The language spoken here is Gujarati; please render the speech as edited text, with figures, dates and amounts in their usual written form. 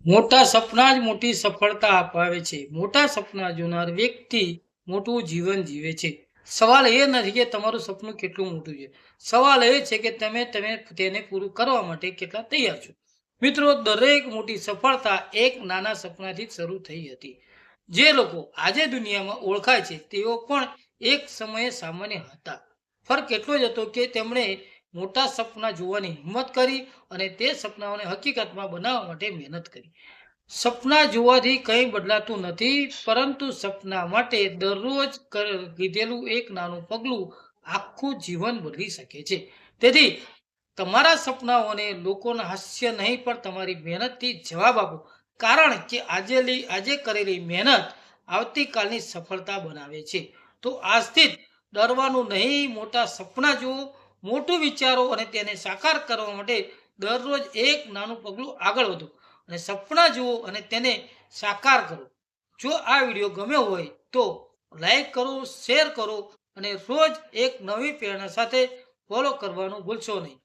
મોટા સપના જ મોટી સફળતા અપાવે છે. મોટા સપના જોનાર વ્યક્તિ મોટું જીવન જીવે છે. સવાલ એ નથી કે તમારું સપનું કેટલું મોટું છે. સવાલ એ છે કે તમે તમે તેને પૂરું કરવા માટે કેટલા તૈયાર છો. મિત્રો, દરેક મોટી સફળતા એક નાના સપનાથી જ શરૂ થઈ હતી. જે લોકો આજે દુનિયામાં ઓળખાય છે તેઓ પણ એક સમયે સામાન્ય હતા. ફરક એટલો જ હતો કે તેમણે મોટા સપના જોવાની હિંમત કરી અને તે સપનાઓને હકીકતમાં બનાવવા માટે મહેનત કરી. સપના જોવાથી કંઈ બદલાતું નથી, પરંતુ સપના માટે દરરોજ લીધેલું એક નાનું પગલું આખું જીવન બદલી શકે છે. તેથી તમારા સપનાઓને લોકોના હાસ્ય નહીં પણ તમારી મહેનતથી જવાબ આપો, કારણ કે આજે કરેલી મહેનત આવતીકાલની સફળતા બનાવે છે. તો આજથી જ ડરવાનું નહીં, મોટા સપના જુઓ, મોટું વિચારો અને તેને સાકાર કરવા માટે દરરોજ એક નાનું પગલું આગળ વધો અને સપના જુઓ અને તેને સાકાર કરો. જો આ વિડીયો ગમ્યો હોય તો લાઈક કરો, શેર કરો અને રોજ એક નવી પ્રેરણા સાથે ફોલો કરવાનું ભૂલશો નહીં.